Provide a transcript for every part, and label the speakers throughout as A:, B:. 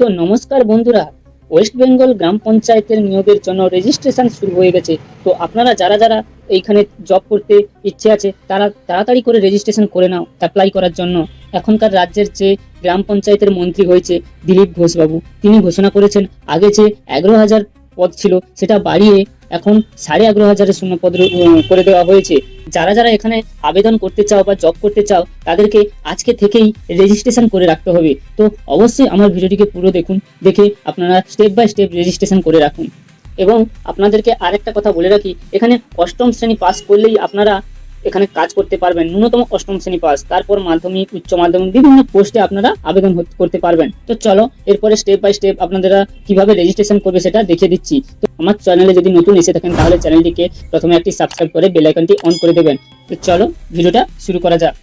A: তো নমস্কার বন্ধুরা, ওয়েস্ট বেঙ্গল গ্রাম পঞ্চায়েতের নিয়োগের জন্য রেজিস্ট্রেশন শুরু হয়ে গেছে। তো আপনারা যারা যারা এইখানে জব করতে ইচ্ছে আছে তারা তাড়াতাড়ি করে রেজিস্ট্রেশন করে নাও অ্যাপ্লাই করার জন্য। এখনকার রাজ্যের যে গ্রাম পঞ্চায়েতের মন্ত্রী হয়েছে দিলীপ ঘোষবাবু, তিনি ঘোষণা করেছেন আগে যে 11,000 পদ ছিল সেটা বাড়িয়ে এখন 11,500 শূন্য পদ করে দেওয়া হয়েছে। যারা যারা এখানে আবেদন করতে চাও বা জব করতে চাও তাদেরকে আজকে থেকেই রেজিস্ট্রেশন করে রাখতে হবে। তো অবশ্যই আমার ভিডিওটিকে পুরো দেখুন, দেখে আপনারা স্টেপ বাই স্টেপ রেজিস্ট্রেশন করে রাখুন। এবং আপনাদেরকে আরেকটা কথা বলে রাখি, এখানে অষ্টম শ্রেণী পাস করলেই আপনারা এখানে কাজ করতে পারবেন। ন্যূনতম অষ্টম শ্রেণী পাস, তারপর মাধ্যমিক, উচ্চ মাধ্যমিক, বিভিন্ন পোস্টে আপনারা আবেদন করতে পারবেন। তো চলো এরপরে স্টেপ বাই স্টেপ আপনারা কিভাবে রেজিস্ট্রেশন করবে সেটা দেখিয়ে দিচ্ছি। তো আমার চ্যানেলে যদি নতুন এসে থাকেন তাহলে চ্যানেলটিকে প্রথমে একটি সাবস্ক্রাইব করে বেল আইকনটি অন করে দেবেন। তো চলো ভিডিওটা শুরু করা যাক।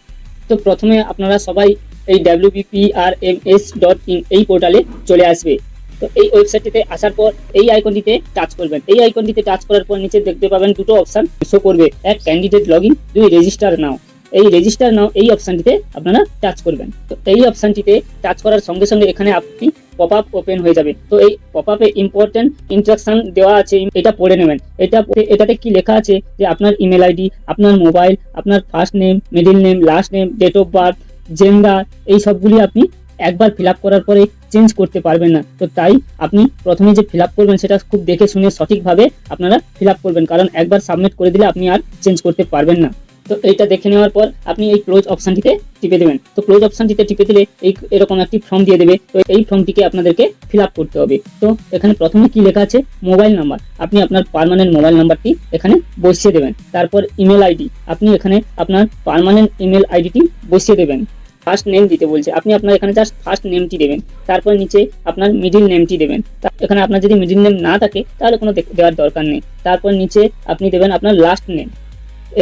A: তো প্রথমে আপনারা সবাই এই wbprms.in এই পোর্টালে চলে আসবে। তো এই ওয়েবসাইটটিতে আসার পর এই আইকনটিতে টাচ করবেন। এই আইকনটিতে টাচ করার পর নিচে দেখতে পাবেন দুটো অপশন শো করবে, এক ক্যান্ডিডেট লগইন, দুই রেজিস্টার নাও। এই রেজিস্টার নাও এই অপশনটিতে আপনারা টাচ করবেন। তো এই অপশনটিতে টাচ করার সঙ্গে সঙ্গে এখানে আপনি পপ আপ ওপেন হয়ে যাবে। তো এই পপ আপে ইম্পর্টেন্ট ইনস্ট্রাকশন দেওয়া আছে, এটা পড়ে নেবেন। এটাতে কি লেখা আছে যে আপনার ইমেল আইডি, আপনার মোবাইল, আপনার first name, middle name, last name, date of birth, gender, এই সবগুলি আপনি একবার ফিল আপ করার পরে চেঞ্জ করতে পারবেন না। তো তাই আপনি প্রথমে যে ফিল আপ করবেন সেটা খুব দেখে শুনে সঠিকভাবে আপনারা ফিল আপ করবেন, কারণ একবার সাবমিট করে দিলে আপনি আর চেঞ্জ করতে পারবেন না। তো এইটা দেখে নেওয়ার পর আপনি এই ক্লোজ অপশনটিতে টিপে দেবেন। তো ক্লোজ অপশনটিতে টিপে দিলে এরকম একটি ফর্ম দিয়ে দেবে। তো এই ফর্মটিকে আপনাদেরকে ফিল আপ করতে হবে। তো এখানে প্রথমে কি লেখা আছে, মোবাইল নাম্বার, আপনি আপনার পার্মানেন্ট মোবাইল নাম্বারটি এখানে বসিয়ে দেবেন। তারপর ইমেল আইডি, আপনি এখানে আপনার পার্মানেন্ট ইমেল আইডিটি বসিয়ে দেবেন। ফার্স্ট নেম দিতে বলছে, আপনি আপনার এখানে জাস্ট ফার্স্ট নেমটি দেবেন। তারপর নিচে আপনার মিডিল নেমটি দেবেন। এখানে আপনার যদি মিডিল নেম না থাকে তাহলে কোনো দেওয়ার দরকার নেই। তারপর নিচে আপনি দেবেন আপনার লাস্ট নেম,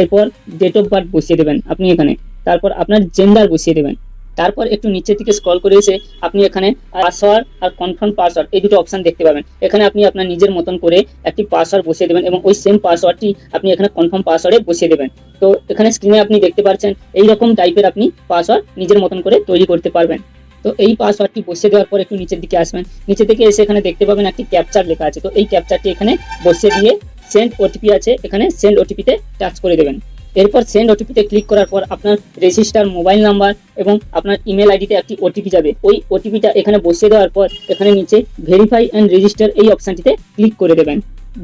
A: এরপর ডেট অফ বার্থ বসিয়ে দেবেন আপনি এখানে। তারপর আপনার জেন্ডার বসিয়ে দেবেন। তারপর একটু নিচের দিকে স্ক্রল করে এসে আপনি এখানে পাসওয়ার্ড আর কনফার্ম পাসওয়ার্ড এই দুটো অপশন দেখতে পাবেন। এখানে আপনি আপনার নিজের মতন করে একটি পাসওয়ার্ড বসিয়ে দেবেন এবং ওই সেম পাসওয়ার্ডটি আপনি এখানে কনফার্ম পাসওয়ার্ডে বসিয়ে দেবেন। তো এখানে স্ক্রিনে আপনি দেখতে পাচ্ছেন এইরকম টাইপের আপনি পাসওয়ার্ড নিজের মতন করে তৈরি করতে পারবেন। তো এই পাসওয়ার্ডটি বসিয়ে দেওয়ার পর একটু নিচের দিকে আসবেন। নিচে থেকে এসে এখানে দেখতে পাবেন একটি ক্যাপচার লেখা আছে। তো এই ক্যাপচারটি এখানে বসিয়ে দিয়ে সেন্ড ওটিপি আছে, এখানে সেন্ড ওটিপিতে টাচ করে দেবেন। এরপর সেন্ড ওটিপিতে ক্লিক করার পর আপনার রেজিস্টার মোবাইল নাম্বার এবং আপনার ইমেল আইডিতে একটি ওটিপি যাবে। ওই ওটিপিটা এখানে বসিয়ে দেওয়ার পর এখানে নিচে ভেরিফাই অ্যান্ড রেজিস্টার এই অপশনটিতে ক্লিক করে দেবেন।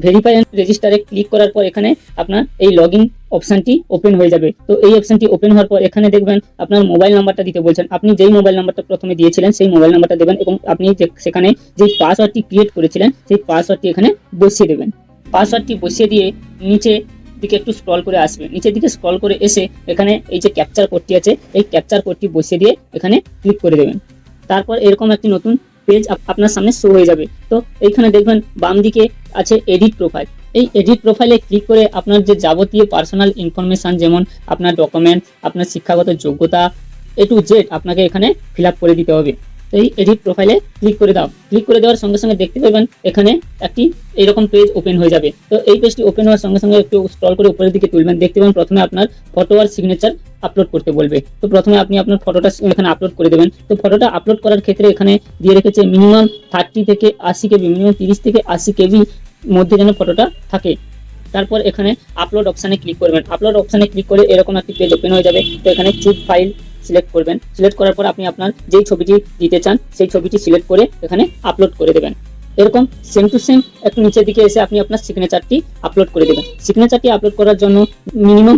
A: ভেরিফাই অ্যান্ড রেজিস্টারে ক্লিক করার পর এখানে আপনার এই লগইন অপশনটি ওপেন হয়ে যাবে। তো এই অপশনটি ওপেন হওয়ার পর এখানে দেখবেন আপনার মোবাইল নাম্বারটা দিতে বলছেন। আপনি যেই মোবাইল নাম্বারটা প্রথমে দিয়েছিলেন সেই মোবাইল নাম্বারটা দেবেন এবং আপনি সেখানে যে পাসওয়ার্ডটি ক্রিয়েট করেছিলেন সেই পাসওয়ার্ডটি এখানে বসিয়ে দেবেন। পাসওয়ার্ডটি বসিয়ে দিয়ে নিচে দিকে একটু স্ক্রল করে আসবে। নিচের দিকে স্ক্রল করে এসে এখানে এই যে ক্যাপচার কোডটি আছে এই ক্যাপচার কোডটি বসিয়ে দিয়ে এখানে ক্লিক করে দেবেন। তারপর এরকম একটি নতুন পেজ আপনার সামনে শো হয়ে যাবে। তো এইখানে দেখবেন বাম দিকে আছে এডিট প্রোফাইল। এই এডিট প্রোফাইলে ক্লিক করে আপনার যে যাবতীয় পার্সোনাল ইনফরমেশন, যেমন আপনার ডকুমেন্ট, আপনার শিক্ষাগত যোগ্যতা, এ টু জেড আপনাকে এখানে ফিল আপ করে দিতে হবে। এই এডিট প্রোফাইলে ক্লিক করে দাও। ক্লিক করে দেওয়ার সঙ্গে সঙ্গে দেখতে পাবেন এখানে একটি এইরকম পেজ ওপেন হয়ে যাবে। তো এই পেজটি ওপেন হওয়ার সঙ্গে সঙ্গে একটু স্ক্রল করে উপরের দিকে তুলবেন। দেখতে পাবেন প্রথমে আপনার ফটো আর সিগনেচার আপলোড করতে বলবে। তো প্রথমে আপনি আপনার ফটোটা এখানে আপলোড করে দেবেন। তো ফটোটা আপলোড করার ক্ষেত্রে এখানে দিয়ে রেখেছে মিনিমাম 30 থেকে 80 কেবি, মিনিমাম 30 থেকে 80 কেবি মধ্যে যেন ফটোটা থাকে। তারপর এখানে আপলোড অপশানে ক্লিক করবেন। আপলোড অপশানে ক্লিক করে এরকম একটি পেজ ওপেন হয়ে যাবে। তো এখানে চুজ ফাইল সিলেক্ট করবেন। সিলেক্ট করার পর আপনি আপনার যেই ছবিটি দিতে চান সেই ছবিটি সিলেক্ট করে এখানে আপলোড করে দেবেন। এরকম সেম টু সেম একটু নিচের দিকে এসে আপনি আপনার সিগনেচারটি আপলোড করে দেবেন। সিগনেচারটি আপলোড করার জন্য মিনিমাম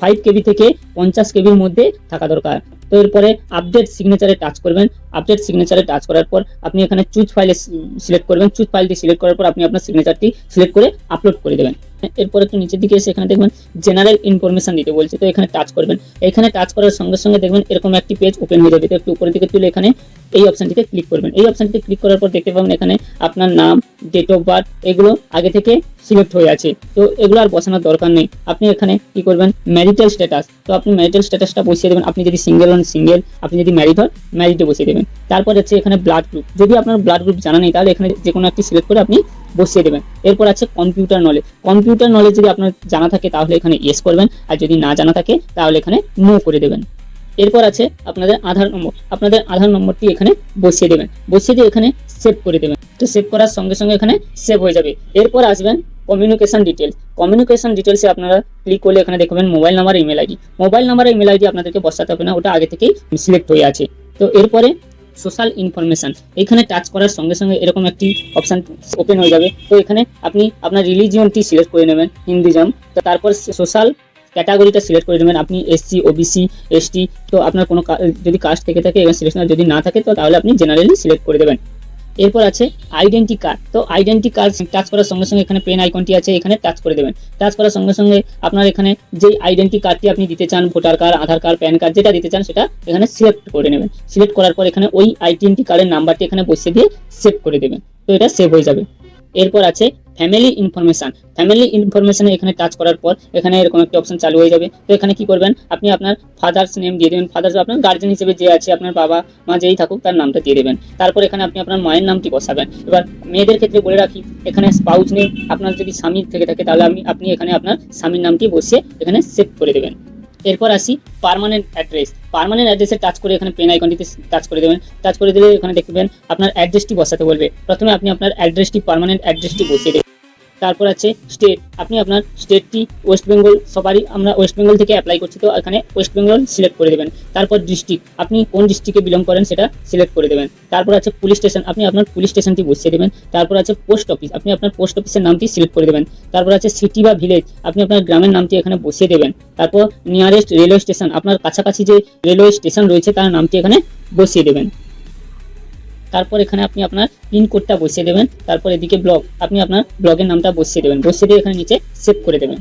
A: 5 কেবি থেকে 50 কেবির মধ্যে থাকা দরকার। তো এরপরে আপডেট সিগনেচারে টাচ করবেন। আপডেট সিগনেচারে টাচ করার পর আপনি এখানে চুজ ফাইলে সিলেক্ট করবেন। চুজ ফাইলটি সিলেক্ট করার পর আপনি আপনার সিগনেচারটি সিলেক্ট করে আপলোড করে দেবেন। এরপর একটু নিচের দিকে এসে এখানে দেখবেন জেনারেল ইনফরমেশন দিতে বলছে। তো এখানে টাচ করবেন। এখানে টাচ করার সঙ্গে সঙ্গে দেখবেন এরকম একটি পেজ ওপেন হয়ে যাবে। তো একটু উপরের দিকে তুলে এখানে এই অপশনটিতে ক্লিক করবেন। এই অপশনটিতে ক্লিক করার পর দেখতে পাবেন এখানে আপনার নাম, ডেট অফ বার্থ এগুলো আগে থেকে সিলেক্ট হয়ে আছে। তো এগুলো আর বসানোর দরকার নেই। আপনি এখানে কি করবেন, ম্যারিটাল স্ট্যাটাস। তো আপনি ম্যারিটাল স্ট্যাটাসটা বসিয়ে দেবেন। আপনি যদি সিঙ্গেল হন সিঙ্গেল, আপনি যদি ম্যারিড হন ম্যারিডে বসিয়ে দেবেন। তারপর হচ্ছে এখানে ব্লাড গ্রুপ। যদি আপনার ব্লাড গ্রুপ জানা নেই তাহলে এখানে যে কোনো একটি সিলেক্ট করে আপনি বসিয়ে দেবেন। এরপর আছে কম্পিউটার নলেজ। কম্পিউটার নলেজ যদি আপনার জানা থাকে তাহলে এখানে ইয়েস করবেন, আর যদি না জানা থাকে তাহলে এখানে নো করে দেবেন। এরপর আছে আপনাদের আধার নম্বর, আপনাদের আধার নম্বরটি এখানে বসিয়ে দেবেন, বসিয়ে দিয়ে এখানে সেভ করে দেবেন। তো সেভ করার সঙ্গে সঙ্গে এখানে সেভ হয়ে যাবে। এরপর আসবেন কমিউনিকেশন ডিটেলস। কমিউনিকেশন ডিটেলসে আপনারা ক্লিক করলে এখানে দেখবেন mobile number, email ID. Mobile number, email ID আপনাদেরকে বসাতে হবে না, ওটা আগে থেকেই সিলেক্ট হয়ে আছে। তো এরপরে সোশ্যাল ইনফরমেশন, এখানে টাচ করার সঙ্গে সঙ্গে এরকম একটি অপশন ওপেন হয়ে যাবে। তো এখানে আপনি আপনার রিলিজিয়নটি সিলেক্ট করে নেবেন, হিন্দুইজম। তো তারপর সোশ্যাল ক্যাটাগরিটা সিলেক্ট করে নেবেন, আপনি এসসি, ওবিসি, এসটি। তো আপনার কোনো যদি কাস্ট থেকে থাকে এখানে সিলেকশন, যদি না থাকে তো তাহলে আপনি জেনারেলি সিলেক্ট করে দেবেন। এরপর আছে আইডেন্টি কার্ড। তো আইডেন্টি কার্ড টাচ করার সঙ্গে সঙ্গে এখানে পেন আইকনটি আছে, এখানে টাচ করে দেবেন। টাচ করার সঙ্গে সঙ্গে আপনার এখানে যে আইডেন্টি কার্ডটি আপনি দিতে চান, ভোটার কার্ড, আধার কার্ড, প্যান কার্ড, যেটা দিতে চান সেটা এখানে সিলেক্ট করে নেবেন। সিলেক্ট করার পর এখানে ওই আইডেন্টি কার্ডের নাম্বারটি এখানে বসিয়ে দিয়ে সেভ করে দেবেন। তো এটা সেভ হয়ে যাবে। এরপর আছে ফ্যামিলি ইনফরমেশন। ফ্যামিলি ইনফরমেশনে এখানে টাচ করার পর এখানে এরকম একটা অপশন চালু হয়ে যাবে। তো এখানে কি করবেন, আপনি আপনার ফাদার্স নেম দিয়ে দেবেন, ফাদার্স আপনার গার্জেন হিসেবে যে আছে, আপনার বাবা মা যেই থাকুক তার নামটা দিয়ে দেবেন। তারপর এখানে আপনি আপনার মায়ের নামটি বসাবেন। এবার মেয়েদের ক্ষেত্রে বলে রাখি, এখানে স্পাউস নেম, আপনার যদি স্বামী থেকে থাকে তাহলে আপনি এখানে আপনার স্বামীর নামটি বসিয়ে এখানে সেভ করে দেবেন। এরপর আসি পার্মানেন্ট অ্যাড্রেস। পার্মানেন্ট অ্যাড্রেসে টাচ করে এখানে পেন আইকনটিতে টাচ করে দেবেন। টাচ করে দিলে এখানে দেখবেন আপনার অ্যাড্রেসটি বসাতে বলবে। প্রথমে আপনি আপনার অ্যাড্রেসটি, পার্মানেন্ট অ্যাড্রেসটি বসিয়ে দেবেন। তারপর আছে স্টেট, আপনি আপনার স্টেটটি ওয়েস্ট বেঙ্গল, সবারই আমরা ওয়েস্ট বেঙ্গল থেকে অ্যাপ্লাই করছি, তো এখানে ওয়েস্ট বেঙ্গল সিলেক্ট করে দেবেন। তারপর ডিস্ট্রিক্ট, আপনি কোন ডিস্ট্রিক্টে বিলং করেন সেটা সিলেক্ট করে দেবেন। তারপর আছে পুলিশ স্টেশন, আপনি আপনার পুলিশ স্টেশনটি বসিয়ে দেবেন। তারপর আছে পোস্ট অফিস, আপনি আপনার পোস্ট অফিসের নামটি সিলেক্ট করে দেবেন। তারপর আছে সিটি বা ভিলেজ, আপনি আপনার গ্রামের নামটি এখানে বসিয়ে দেবেন। তারপর নিয়ারেস্ট রেলওয়ে স্টেশন, আপনার কাছাকাছি যে রেলওয়ে স্টেশন রয়েছে তার নামটি এখানে বসিয়ে দেবেন। তারপর এখানে আপনি আপনার পিনকোডটা বসিয়ে দেবেন। তারপর এদিকে ব্লক, আপনি আপনার ব্লগের নামটা বসিয়ে দেবেন, বসিয়ে দিয়ে এখানে নিচে সেভ করে দেবেন।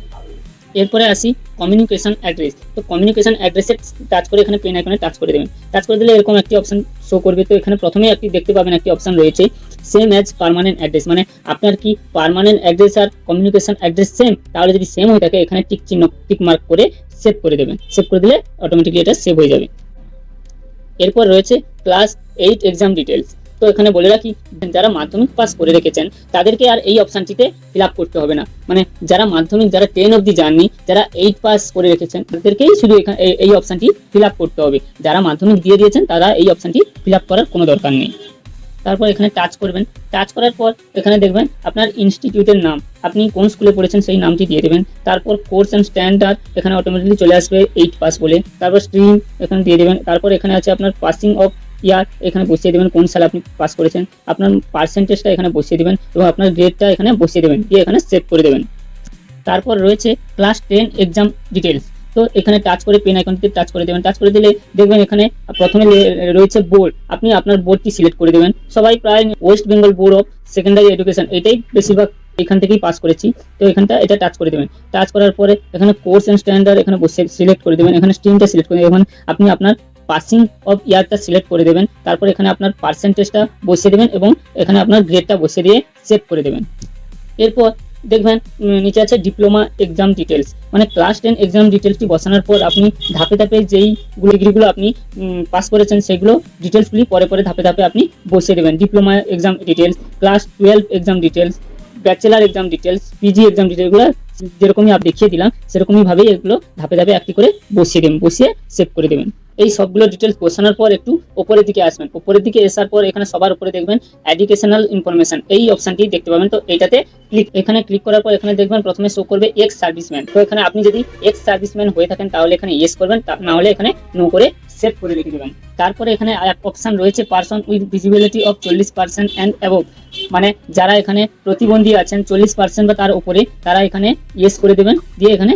A: এরপরে আসি কমিউনিকেশন অ্যাড্রেস। তো কমিউনিকেশন অ্যাড্রেসে টাচ করে এখানে পেন আইকনে টাচ করে দেবেন। টাচ করে দিলে এরকম একটি অপশন শো করবে। তো এখানে প্রথমেই আপনি দেখতে পাবেন একটি অপশন রয়েছে সেম অ্যাজ পার্মানেন্ট অ্যাড্রেস, মানে আপনার কি পার্মানেন্ট অ্যাড্রেস আর কমিউনিকেশন অ্যাড্রেস সেম? তাহলে যদি সেম হয়ে থাকে এখানে টিক চিহ্ন, টিক মার্ক করে সেভ করে দেবেন। সেভ করে দিলে অটোমেটিকলি এটা সেভ হয়ে যাবে। এরপর রয়েছে ক্লাস 8 এক্সাম ডিটেলস। তো এখানে বলে রাখি, যারা মাধ্যমিক পাস করে রেখেছেন তাদেরকে আর এই অপশনটিতে ফিল আপ করতে হবে না। মানে যারা মাধ্যমিক, যারা 10 অবধি যাননি, যারা 8 পাস করে রেখেছেন তাদেরকেই শুধু এখানে এই অপশনটি ফিল আপ করতে হবে। যারা মাধ্যমিক দিয়ে দিয়েছেন তারা এই অপশনটি ফিল আপ করার কোনো দরকার নেই। তারপর এখানে টাচ করবেন। টাচ করার পর এখানে দেখবেন আপনার ইনস্টিটিউটের নাম, আপনি কোন স্কুলে পড়েছেন সেই নামটি দিয়ে দেবেন। তারপর কোর্স অ্যান্ড স্ট্যান্ডার্ড, এখানে অটোমেটিকলি চলে আসবে 8 পাস বলে। তারপর স্ট্রিম এখানে দিয়ে দেবেন। তারপর এখানে আছে আপনার পাসিং অফ ইয়ার, এখানে বসিয়ে দেবেন কোন সালে আপনি পাস করেছেন। আপনার পার্সেন্টেজটা এখানে বসিয়ে দেবেন এবং আপনার গ্রেডটা এখানে বসিয়ে দেবেন, দিয়ে এখানে সেভ করে দেবেন। তারপর রয়েছে ক্লাস 10 এক্সাম ডিটেলস। তো এখানে টাচ করে পেন আইকনটিতে টাচ করে দেবেন। টাচ করে দিলে দেখবেন এখানে প্রথমে রয়েছে বোর্ড, আপনি আপনার বোর্ডটি সিলেক্ট করে দেবেন। সবাই প্রায় West Bengal board of secondary education, এটাই বেশিরভাগ এখান থেকেই পাস করেছি। তো এখানটা এটা টাচ করে দেবেন। টাচ করার পরে এখানে কোর্স এন্ড স্ট্যান্ডার্ড এখানে বসে সিলেক্ট করে দেবেন। এখানে স্ট্রিমটা সিলেক্ট করে দেবেন। আপনি আপনার পাসিং অফ ইয়ারটা সিলেক্ট করে দেবেন। তারপর এখানে আপনার পার্সেন্টেজটা বসিয়ে দেবেন এবং এখানে আপনার গ্রেডটা বসিয়ে দিয়ে সেভ করে দেবেন। এরপর দেখবেন নিচে আছে ডিপ্লোমা এক্সাম ডিটেলস, মানে ক্লাস 10 এক্সাম ডিটেলসটি বসানোর পর আপনি ধাপে ধাপে যেই ডিগ্রিগুলো আপনি পাস করেছেন সেগুলো ডিটেলসগুলি পরে পরে ধাপে ধাপে আপনি বসিয়ে দেবেন। Diploma exam details, class 12 exam details, bachelor exam details, PG exam ডিটেলসগুলো যেরকমই আপনি দেখিয়ে দিলাম সেরকমই ভাবেই এগুলো ধাপে ধাপে একটি করে বসিয়ে দেবেন, বসিয়ে সেভ করে দেবেন। এই সবগুলো ডিটেলস বসানোর পর একটু উপরের দিকে আসবেন। উপরের দিকে আসার পর এখানে সবার উপরে দেখবেন এডুকেশনাল ইনফরমেশন, এই অপশনটি দেখতে পাবেন। তো এইটাতে এখানে ক্লিক করার পর এখানে দেখবেন প্রথমে শো করবে এক্স সার্ভিসম্যান। তো এখানে আপনি যদি এক্স সার্ভিসম্যান হয়ে থাকেন তাহলে এখানে ইয়েস করবেন, না হলে এখানে নো করে সেভ করে রেখে দেবেন। তারপরে এখানে এক অপশন রয়েছে person with disability of 40% and above, মানে যারা এখানে প্রতিবন্ধী আছেন 40% বা তার উপরে, তারা এখানে ইয়েস করে দেবেন, দিয়ে এখানে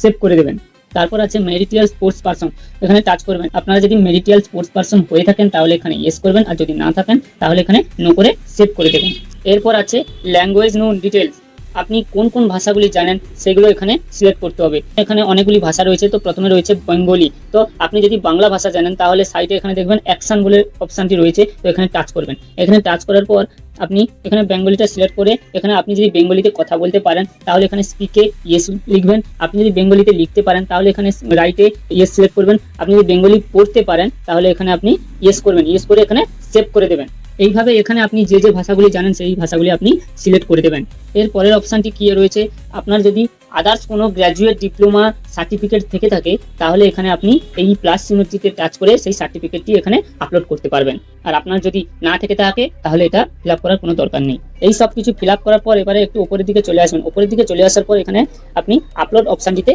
A: সেভ করে দেবেন। তারপর আছে মেরিটিয়াল স্পোর্টস পারসন, এখানে টাচ করবেন। আপনারা যদি মেরিটিয়াল স্পোর্টস পারসন হয়ে থাকেন তাহলে এখানে ইয়েস করবেন, আর যদি না থাকেন তাহলে এখানে নো করে সেভ করে দেবেন। এরপর আছে ল্যাঙ্গুয়েজ নোন ডিটেলস, আপনি কোন কোন ভাষাগুলি জানেন সেগুলো এখানে সিলেক্ট করতে হবে। এখানে অনেকগুলি ভাষা রয়েছে। তো প্রথমে রয়েছে বেঙ্গলি। তো আপনি যদি বাংলা ভাষা জানেন তাহলে সাইডে এখানে দেখবেন অ্যাকশন বলে অপশনটি রয়েছে, তো এখানে টাচ করবেন। এখানে টাচ করার পর আপনি এখানে বেঙ্গলিটা সিলেক্ট করে এখানে আপনি যদি বেঙ্গলিতে কথা বলতে পারেন তাহলে এখানে স্পিকে ইয়েস লিখবেন। আপনি যদি বেঙ্গলিতে লিখতে পারেন তাহলে এখানে রাইটে ইয়েস সিলেক্ট করবেন। আপনি যদি বেঙ্গলি পড়তে পারেন তাহলে এখানে আপনি ইয়েস করবেন, ইয়েস করে এখানে সেভ করে দেবেন। এইভাবে এখানে আপনি যে যে ভাষাগুলি জানেন সেই ভাষাগুলি আপনি সিলেক্ট করে দেবেন। এর পরের অপশানটি কি রয়েছে, আপনার যদি আদার্স কোনো গ্র্যাজুয়েট ডিপ্লোমা সার্টিফিকেট থেকে থাকে তাহলে এখানে আপনি এই প্লাস চিহ্নটিতে টাচ করে সেই সার্টিফিকেটটি এখানে আপলোড করতে পারবেন। আর আপনার যদি না থেকে থাকে তাহলে এটা ফিল আপ করার কোনো দরকার নেই। এই সব কিছু ফিল আপ করার পর এবারে একটু উপরের দিকে চলে আসবেন। উপরের দিকে চলে আসার পর এখানে আপনি আপলোড অপশানটিতে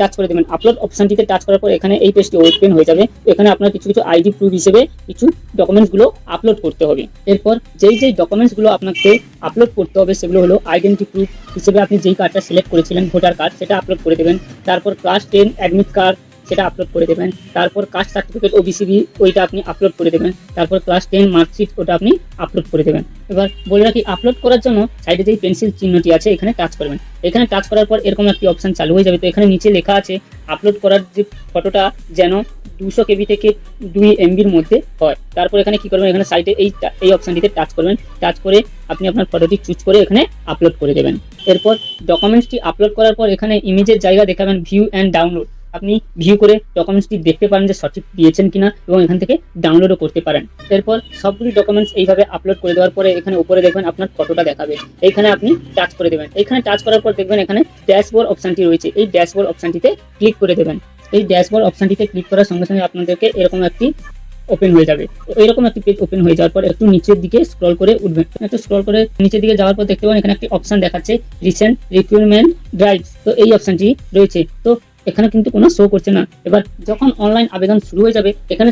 A: টাচ করে দেবেন। আপলোড অপশানটিতে টাচ করার পর এখানে এই পেজটি ওপেন হয়ে যাবে। এখানে আপনার কিছু কিছু আইডি প্রুফ হিসেবে কিছু ডকুমেন্টসগুলো আপলোড করতে হবে। এরপর যেই ডকুমেন্টসগুলো আপনাকে আপলোড করতে হবে সেগুলো হলো আইডেন্টি প্রুফ হিসেবে আপনি যেই কার্ডটা সিলেক্ট করেছিলেন ভোটার কার্ড, সেটা আপলোড করে দেবেন। তারপর ক্লাস 10 অ্যাডমিট কার্ড, সেটা আপলোড করে দেবেন। তারপর কাস্ট সার্টিফিকেট ওবিসিবি, ওইটা আপনি আপলোড করে দেবেন। তারপর ক্লাস 10 মার্কশিট, ওটা আপনি আপলোড করে দেবেন। এবার বলে রাখি, আপলোড করার জন্য সাইডে যেই পেন্সিল চিহ্নটি আছে এখানে টাচ করবেন। এখানে টাচ করার পর এরকম একটি অপশন চালু হয়ে যাবে। তো এখানে নিচে লেখা আছে আপলোড করার যে ফটোটা যেন 200 কেবি থেকে 2 এমবির মধ্যে হয়। তারপর এখানে কি করবেন, এখানে সাইডে এই অপশনটিতে টাচ করবেন। টাচ করে আপনি আপনার ফটোটি চুজ করে এখানে আপলোড করে দেবেন। এরপর ডকুমেন্টসটি আপলোড করার পর এখানে ইমেজের জায়গা দেখাবেন ভিউ অ্যান্ড ডাউনলোড। আপনি ভিউ করে ডকুমেন্টসটি দেখতে পারেন যে সঠিক দিয়েছেন কিনা এবং এখান থেকে ডাউনলোডও করতে পারেন। এরপর সবগুলি ডকুমেন্টস এইভাবে আপলোড করে দেওয়ার পরে এখানে উপরে দেখবেন আপনার ফটোটা দেখাবে। এইখানে আপনি টাচ করে দেবেন। এইখানে টাচ করার পর দেখবেন এখানে ড্যাশবোর্ড অপশনটি রয়েছে। এই ড্যাশবোর্ড অপশনটিতে ক্লিক করে দেবেন। এই ড্যাশবোর্ড অপশনটিতে ক্লিক করার সঙ্গে সঙ্গে আপনাদেরকে এরকম একটি ওপেন হয়ে যাবে। এইরকম একটি পেজ ওপেন হয়ে যাওয়ার পর একটু নিচের দিকে স্ক্রল করে উঠবেন। একটু স্ক্রল করে নিচের দিকে যাওয়ার পর দেখতে পাবেন এখানে একটি অপশন দেখাচ্ছে রিসেন্ট রিক্রুটমেন্ট ড্রাইভস। তো এই অপশনটি রয়েছে। তো এখানে কিন্তু কোনো শো করছে না। এবার যখন অনলাইন আবেদন শুরু হয়ে যাবে এখানে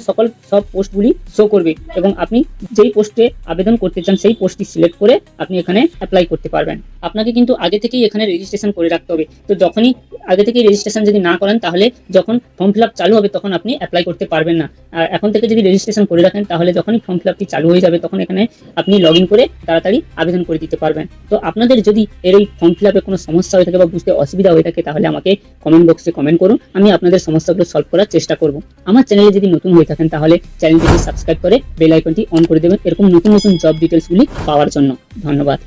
A: সব পোস্টগুলি শো করবে এবং আপনি যেই পোস্টে আবেদন করতে চান সেই পোস্টটি সিলেক্ট করে আপনি এখানে অ্যাপ্লাই করতে পারবেন। আপনাকে কিন্তু আগে থেকেই এখানে রেজিস্ট্রেশন করে রাখতে হবে। তো যখনই আগে থেকেই রেজিস্ট্রেশন যদি না করেন তাহলে যখন ফর্ম ফিল আপ চালু হবে তখন আপনি অ্যাপ্লাই করতে পারবেন না। আর এখন থেকে যদি রেজিস্ট্রেশন করে রাখেন তাহলে যখনই ফর্ম ফিল আপটি চালু হয়ে যাবে তখন এখানে আপনি লগ ইন করে তাড়াতাড়ি আবেদন করে দিতে পারবেন। তো আপনাদের যদি এর এই ফর্ম ফিল আপে কোনো সমস্যা হয়ে থাকে বা বুঝতে অসুবিধা হয়ে থাকে তাহলে আমাকে কমেন্ট বক্সে কমেন্ট করুন। আমি আপনাদের সমস্যাগুলো সলভ করার চেষ্টা করব। আমার চ্যানেলে যদি নতুন হয়ে থাকেন তাহলে চ্যানেলটিকে সাবস্ক্রাইব করে বেল আইকনটি অন করে দেবেন এরকম নতুন নতুন জব ডিটেলসগুলি পাওয়ার জন্য। ধন্যবাদ।